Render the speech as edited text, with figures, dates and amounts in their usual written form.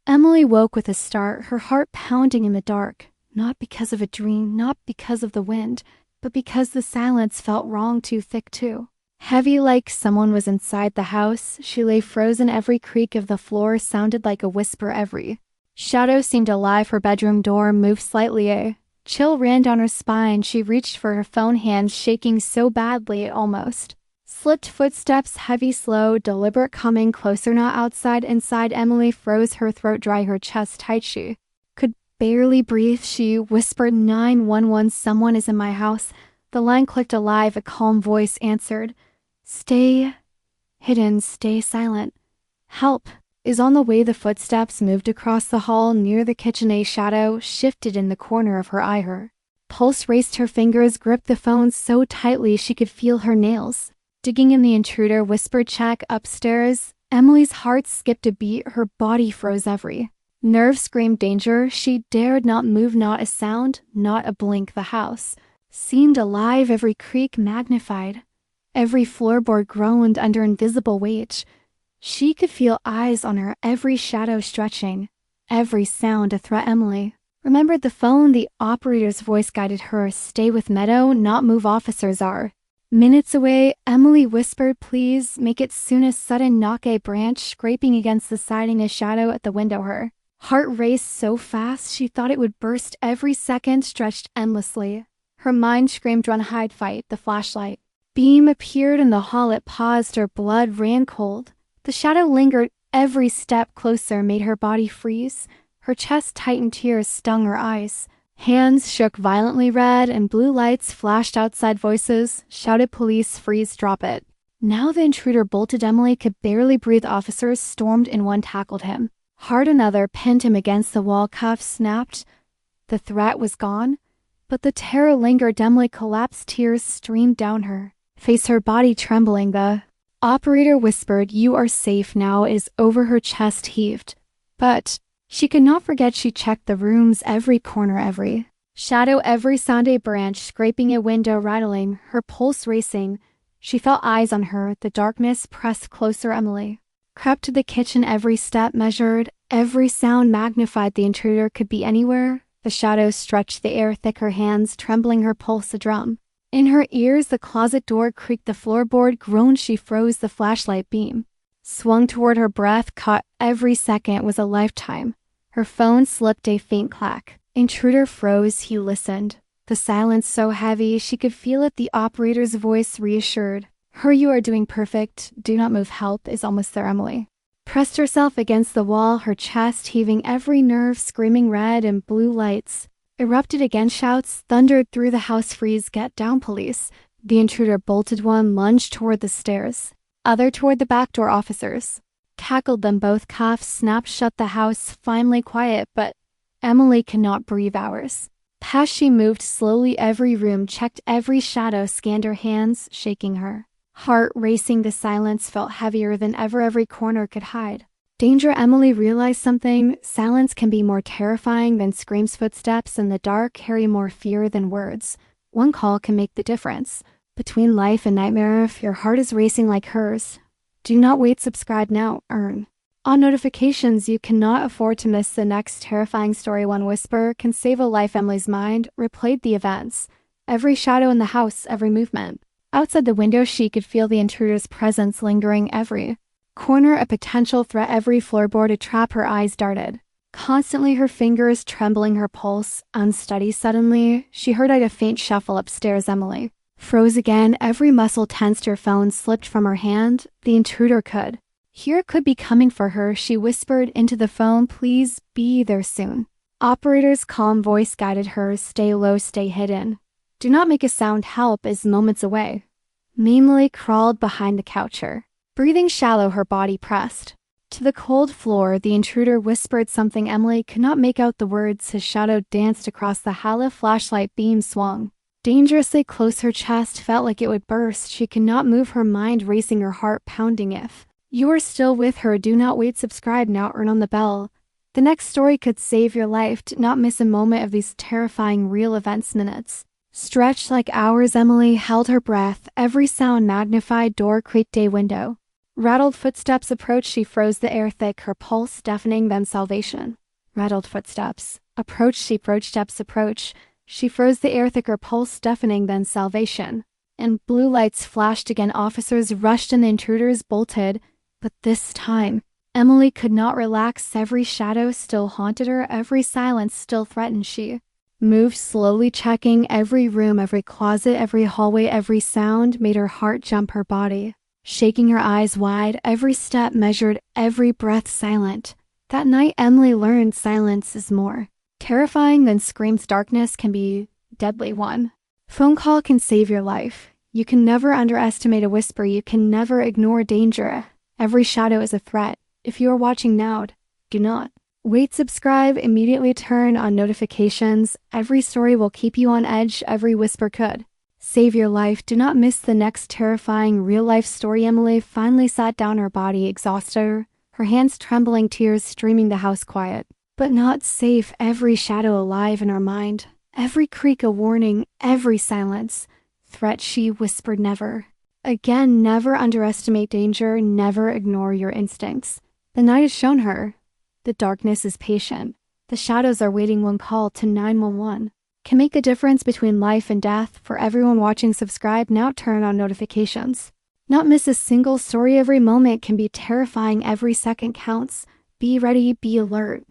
Emily woke with a start, her heart pounding in the dark, not because of a dream, not because of the wind, but because the silence felt wrong, too thick too. Heavy like someone was inside the house, she lay frozen. Every creak of the floor sounded like a whisper. Every shadow seemed alive. Her bedroom door moved slightly. A chill ran down her spine. She reached for her phone, hands shaking so badly it almost slipped. Footsteps, heavy, slow, deliberate, coming closer, not outside, inside. Emily froze, her throat dry, her chest tight. She could barely breathe. She whispered, 911, someone is in my house. The line clicked alive. A calm voice answered, stay hidden, stay silent. Help is on the way. The footsteps moved across the hall near the kitchen. A shadow shifted in the corner of her eye. Her pulse raced. Her fingers gripped the phone so tightly she could feel her nails digging in. The intruder whispered, check upstairs. Emily's heart skipped a beat. Her body froze. Every nerve screamed danger. She dared not move, not a sound, not a blink. The house seemed alive, every creak magnified. Every floorboard groaned under invisible weight. She could feel eyes on her, every shadow stretching, every sound a threat. Emily remembered the phone. The operator's voice guided her, stay with Meadow, not move, officers are minutes away. Emily whispered, please make it soon. A sudden knock, a branch scraping against the siding, a shadow at the window. Her heart raced so fast she thought it would burst. Every second stretched endlessly. Her mind screamed, run, hide, fight. The flashlight beam appeared in the hall. It paused. Her blood ran cold. The shadow lingered. Every step closer made her body freeze. Her chest tightened. Tears stung her eyes. Hands shook violently. Red and blue lights flashed outside. Voices shouted, police, freeze, drop it. Now the intruder bolted. Emily could barely breathe. Officers stormed in. One tackled him hard, another pinned him against the wall. Cuffs snapped. The threat was gone, but the terror lingered. Emily collapsed. Tears streamed down her face, her body trembling. The operator whispered, you are safe now. It is over. Her chest heaved, but she could not forget. She checked the rooms, every corner, every shadow, every sound. A branch scraping, a window rattling, her pulse racing. She felt eyes on her. The darkness pressed closer. Emily crept to the kitchen, every step measured, every sound magnified. The intruder could be anywhere. The shadows stretched the air thick, her hands trembling, her pulse a drum. In her ears, the closet door creaked, the floorboard groaned. She froze. The flashlight beam swung toward her. Breath caught. Every second was a lifetime. Her phone slipped, a faint clack. Intruder froze. He listened. The silence so heavy she could feel it. The operator's voice reassured her, you are doing perfect. Do not move. Help is almost there. Emily pressed herself against the wall, her chest heaving, every nerve screaming. Red and blue lights erupted again. Shouts thundered through the house. Freeze, get down, police. The intruder bolted. One lunged toward the stairs, other toward the back door. Officers tackled them both. Cuffs snapped shut. The house finally quiet, but Emily could not breathe. Hours passed. She moved slowly. Every room checked, every shadow scanned, her hands shaking, her heart racing. The silence felt heavier than ever. Every corner could hide danger. Emily realized something. Silence can be more terrifying than screams. Footsteps in the dark carry more fear than words. One call can make the difference between life and nightmare. If your heart is racing like hers, do not wait. Subscribe now. Earn on notifications. You cannot afford to miss the next terrifying story. One whisper can save a life. Emily's mind replayed the events, every shadow in the house, every movement. Outside the window, she could feel the intruder's presence lingering. Every corner a potential threat, every floorboard a trap. Her eyes darted constantly, her fingers trembling, her pulse unsteady. Suddenly, she heard a faint shuffle upstairs. Emily froze again, every muscle tensed. Her phone slipped from her hand. The intruder could hear it could be coming for her. She whispered into the phone, please be there soon. Operator's calm voice guided her, stay low, stay hidden. Do not make a sound. Help is moments away. Emily crawled behind the couch, her breathing shallow, her body pressed to the cold floor. The intruder whispered something. Emily could not make out the words. His shadow danced across the hall. Flashlight beam swung dangerously close. Her chest felt like it would burst. She could not move, her mind racing, her heart pounding. If you are still with her, do not wait. Subscribe now. Earn on the bell. The next story could save your life. Do not miss a moment of these terrifying real events. Minutes stretched like hours. Emily held her breath, every sound magnified. Door creaked, a window Rattled footsteps approached. She froze the air thick, her pulse deafening, then salvation. Rattled footsteps approached. She froze the air thick, her pulse deafening, then salvation. And blue lights flashed again. Officers rushed and the intruders bolted. But this time, Emily could not relax. Every shadow still haunted her. Every silence still threatened. She moved slowly, checking every room, every closet, every hallway. Every sound made her heart jump, her body shaking, her eyes wide. Every step measured, every breath silent. That night, Emily learned silence is more terrifying than screams. Darkness can be deadly one. Phone call can save your life. You can never underestimate a whisper. You can never ignore danger. Every shadow is a threat. If you are watching now, do not wait. Subscribe, immediately turn on notifications. Every story will keep you on edge. Every whisper could save your life. Do not miss the next terrifying real-life story. Emily finally sat down, her body exhausted, her hands trembling, tears streaming, the house quiet, but not safe. Every shadow alive in her mind. Every creak a warning, every silence threat. She whispered, never again, never underestimate danger, never ignore your instincts. The night has shown her. The darkness is patient. The shadows are waiting. One call to 911 can make the difference between life and death. For everyone watching, subscribe now, turn on notifications. Not miss a single story. Every moment can be terrifying. Every second counts. Be ready, be alert.